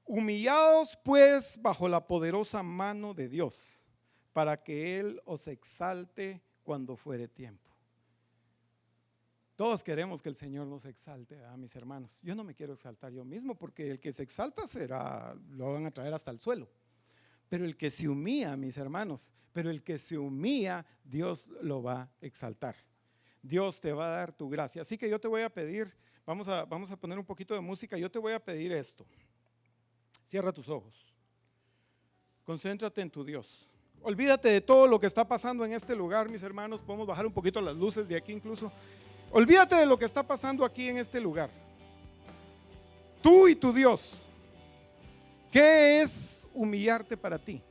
Humillaos pues bajo la poderosa mano de Dios, para que Él os exalte cuando fuere tiempo. Todos queremos que el Señor nos exalte, mis hermanos. Yo no me quiero exaltar yo mismo, porque el que se exalta lo van a traer hasta el suelo. Pero el que se humilla, mis hermanos, Dios lo va a exaltar. Dios te va a dar tu gracia. Así que yo te voy a pedir, vamos a poner un poquito de música. Yo te voy a pedir esto. Cierra tus ojos. Concéntrate en tu Dios. Olvídate de todo lo que está pasando en este lugar, mis hermanos. Podemos bajar un poquito las luces de aquí incluso. Olvídate de lo que está pasando aquí en este lugar. Tú y tu Dios. ¿Qué es humillarte para ti?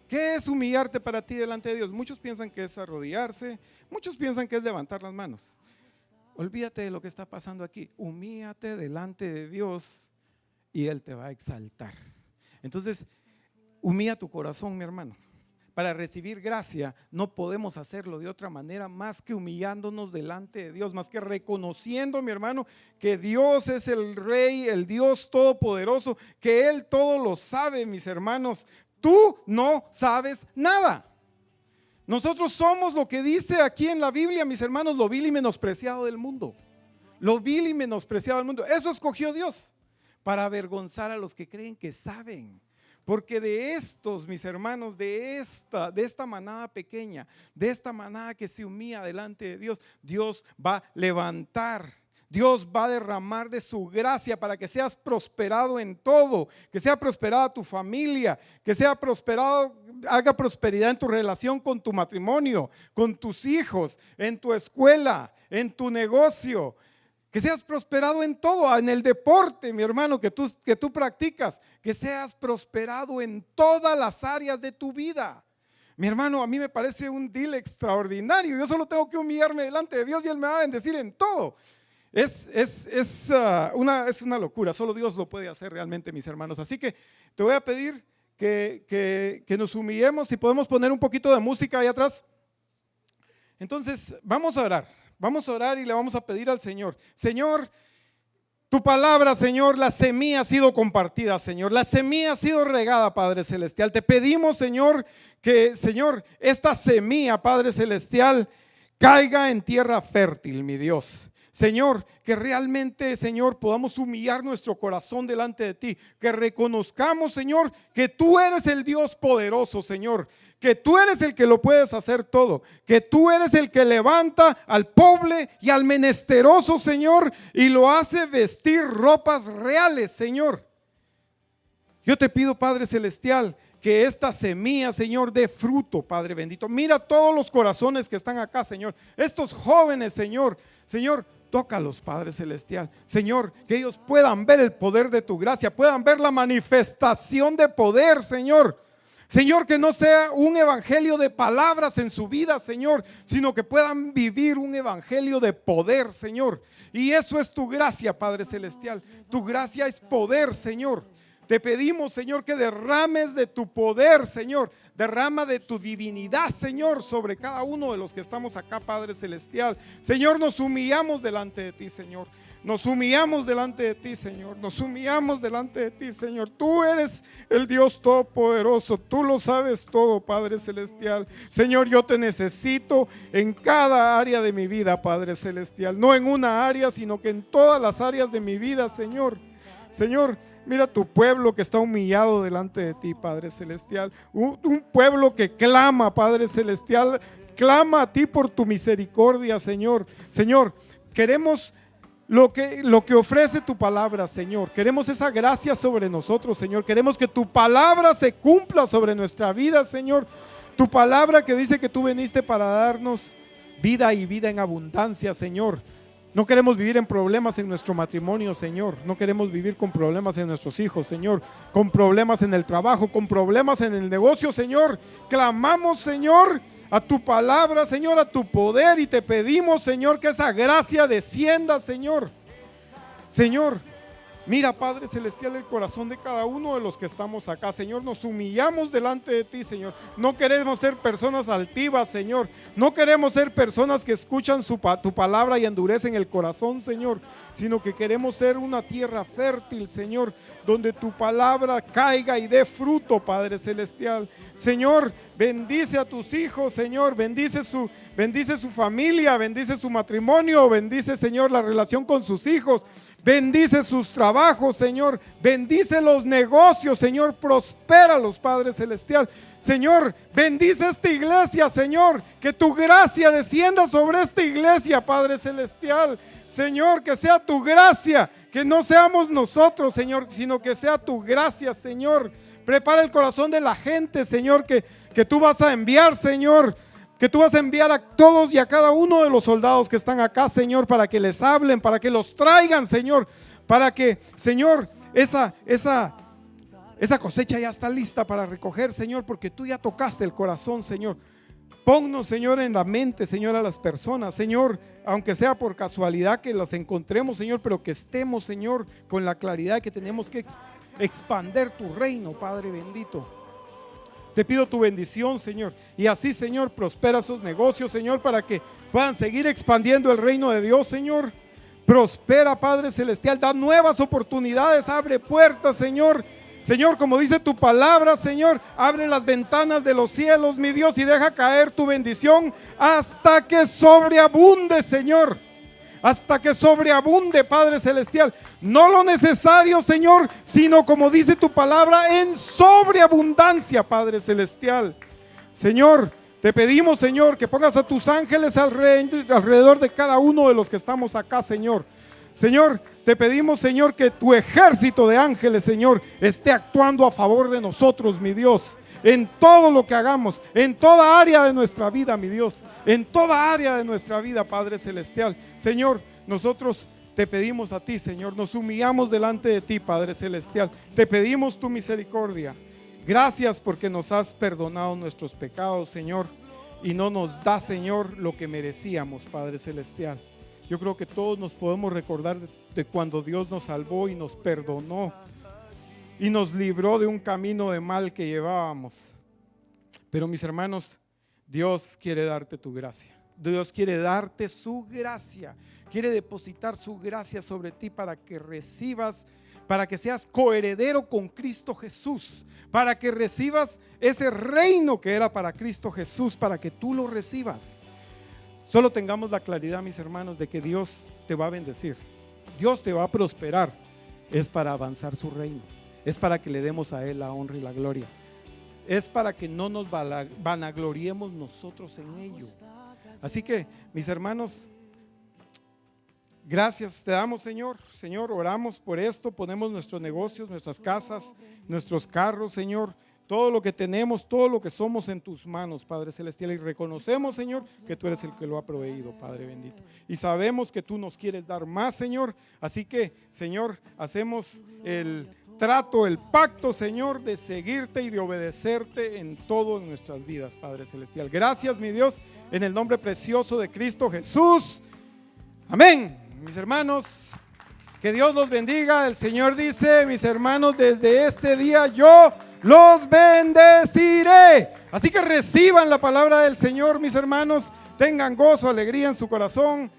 ¿Qué es humillarte para ti delante de Dios? Muchos piensan que es arrodillarse, muchos piensan que es levantar las manos. Olvídate de lo que está pasando aquí. Humíllate delante de Dios y Él te va a exaltar. Entonces, humilla tu corazón, mi hermano. Para recibir gracia no podemos hacerlo de otra manera más que humillándonos delante de Dios, más que reconociendo, mi hermano, que Dios es el Rey, el Dios todopoderoso, que Él todo lo sabe, mis hermanos. Tú no sabes nada. Nosotros somos lo que dice aquí en la Biblia, mis hermanos, lo vil y menospreciado del mundo. Lo vil y menospreciado del mundo. Eso escogió Dios para avergonzar a los que creen que saben. Porque de estos, mis hermanos, de esta manada pequeña, de esta manada que se humilla delante de Dios, Dios va a levantar. Dios va a derramar de su gracia para que seas prosperado en todo, que sea prosperada tu familia, que sea prosperado, haga prosperidad en tu relación con tu matrimonio, con tus hijos, en tu escuela, en tu negocio. Que seas prosperado en todo, en el deporte, mi hermano, que tú practicas, que seas prosperado en todas las áreas de tu vida. Mi hermano, a mí me parece un deal extraordinario. Yo solo tengo que humillarme delante de Dios y Él me va a bendecir en todo. Es una locura, solo Dios lo puede hacer realmente, mis hermanos. Así que te voy a pedir que nos humillemos, si podemos poner un poquito de música ahí atrás. Entonces vamos a orar y le vamos a pedir al Señor: Señor, tu palabra, Señor, la semilla ha sido compartida, Señor, la semilla ha sido regada, Padre Celestial. Te pedimos, Señor, que, Señor, esta semilla, Padre Celestial, caiga en tierra fértil, mi Dios. Señor, que realmente, Señor, podamos humillar nuestro corazón delante de ti, que reconozcamos, Señor, que tú eres el Dios poderoso, Señor, que tú eres el que lo puedes hacer todo, que tú eres el que levanta al pobre y al menesteroso, Señor, y lo hace vestir ropas reales, Señor. Yo te pido, Padre Celestial, que esta semilla, Señor, dé fruto, Padre bendito. Mira todos los corazones que están acá, Señor, estos jóvenes, Señor, tócalos, Padre Celestial. Señor, que ellos puedan ver el poder de tu gracia, puedan ver la manifestación de poder, Señor. Señor, que no sea un evangelio de palabras en su vida, Señor, sino que puedan vivir un evangelio de poder, Señor. Y eso es tu gracia, Padre Celestial. Tu gracia es poder, Señor. Te pedimos, Señor, que derrames de tu poder, Señor. Derrama de tu divinidad, Señor, sobre cada uno de los que estamos acá, Padre Celestial. Señor, nos humillamos delante de ti, Señor. Nos humillamos delante de ti, Señor. Nos humillamos delante de ti, Señor. Tú eres el Dios todopoderoso. Tú lo sabes todo, Padre Celestial. Señor, yo te necesito en cada área de mi vida, Padre Celestial. No en una área, sino que en todas las áreas de mi vida, Señor. Señor, mira tu pueblo que está humillado delante de ti, Padre Celestial. Un pueblo que clama, Padre Celestial, clama a ti por tu misericordia, Señor. Señor, queremos lo que ofrece tu palabra, Señor. Queremos esa gracia sobre nosotros, Señor. Queremos que tu palabra se cumpla sobre nuestra vida, Señor. Tu palabra que dice que tú viniste para darnos vida y vida en abundancia, Señor. No queremos vivir en problemas en nuestro matrimonio, Señor. No queremos vivir con problemas en nuestros hijos, Señor. Con problemas en el trabajo, con problemas en el negocio, Señor. Clamamos, Señor, a tu palabra, Señor, a tu poder, y te pedimos, Señor, que esa gracia descienda, Señor. Señor, mira, Padre Celestial, el corazón de cada uno de los que estamos acá, Señor. Nos humillamos delante de ti, Señor. No queremos ser personas altivas, Señor. No queremos ser personas que escuchan tu palabra y endurecen el corazón, Señor, sino que queremos ser una tierra fértil, Señor, donde tu palabra caiga y dé fruto, Padre Celestial. Señor, bendice a tus hijos, Señor. Bendice su familia, bendice su matrimonio, bendice, Señor, la relación con sus hijos. Bendice sus trabajos, Señor. Bendice los negocios, Señor. Prospéralos, Padre Celestial. Señor, bendice esta iglesia, Señor. Que tu gracia descienda sobre esta iglesia, Padre Celestial. Señor, que sea tu gracia, que no seamos nosotros, Señor, sino que sea tu gracia, Señor. Prepara el corazón de la gente, Señor, que tú vas a enviar, Señor. Que tú vas a enviar a todos y a cada uno de los soldados que están acá, Señor, para que les hablen, para que los traigan, Señor, para que, Señor, esa cosecha ya está lista para recoger, Señor, porque tú ya tocaste el corazón, Señor. Ponnos, Señor, en la mente, Señor, a las personas, Señor, aunque sea por casualidad que las encontremos, Señor, pero que estemos, Señor, con la claridad que tenemos que expandir tu reino, Padre bendito. Te pido tu bendición, Señor, y así, Señor, prospera esos negocios, Señor, para que puedan seguir expandiendo el reino de Dios, Señor. Prospera, Padre Celestial, da nuevas oportunidades, abre puertas, Señor. Señor, como dice tu palabra, Señor, abre las ventanas de los cielos, mi Dios, y deja caer tu bendición hasta que sobreabunde, Señor. Hasta que sobreabunde, Padre Celestial. No lo necesario, Señor, sino como dice tu palabra, en sobreabundancia, Padre Celestial. Señor, te pedimos, Señor, que pongas a tus ángeles alrededor de cada uno de los que estamos acá, Señor. Señor, te pedimos, Señor, que tu ejército de ángeles, Señor, esté actuando a favor de nosotros, mi Dios. En todo lo que hagamos, en toda área de nuestra vida, mi Dios, en toda área de nuestra vida, Padre Celestial. Señor, nosotros te pedimos a ti, Señor, nos humillamos delante de ti, Padre Celestial. Te pedimos tu misericordia. Gracias porque nos has perdonado nuestros pecados, Señor, y no nos da, Señor, lo que merecíamos, Padre Celestial. Yo creo que todos nos podemos recordar de cuando Dios nos salvó y nos perdonó y nos libró de un camino de mal que llevábamos. Pero mis hermanos, Dios quiere darte tu gracia. Dios quiere darte su gracia. Quiere depositar su gracia sobre ti para que recibas, para que seas coheredero con Cristo Jesús, para que recibas ese reino que era para Cristo Jesús, para que tú lo recibas. Solo tengamos la claridad, mis hermanos, de que Dios te va a bendecir, Dios te va a prosperar. Es para avanzar su reino, es para que le demos a Él la honra y la gloria, es para que no nos vanagloriemos nosotros en ello. Así que, mis hermanos, gracias te damos, Señor. Señor, oramos por esto, ponemos nuestros negocios, nuestras casas, nuestros carros, Señor, todo lo que tenemos, todo lo que somos en tus manos, Padre Celestial, y reconocemos, Señor, que tú eres el que lo ha proveído, Padre bendito, y sabemos que tú nos quieres dar más, Señor. Así que, Señor, hacemos el trato, el pacto, Señor, de seguirte y de obedecerte en todo en nuestras vidas, Padre Celestial. Gracias, mi Dios, en el nombre precioso de Cristo Jesús. Amén. Mis hermanos, que Dios los bendiga. El Señor dice: mis hermanos, desde este día yo los bendeciré. Así que reciban la palabra del Señor, mis hermanos. Tengan gozo, alegría en su corazón.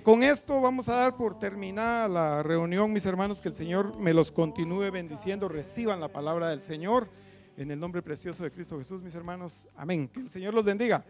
Con esto vamos a dar por terminada la reunión, mis hermanos. Que el Señor me los continúe bendiciendo. Reciban la palabra del Señor en el nombre precioso de Cristo Jesús, mis hermanos. Amén. Que el Señor los bendiga.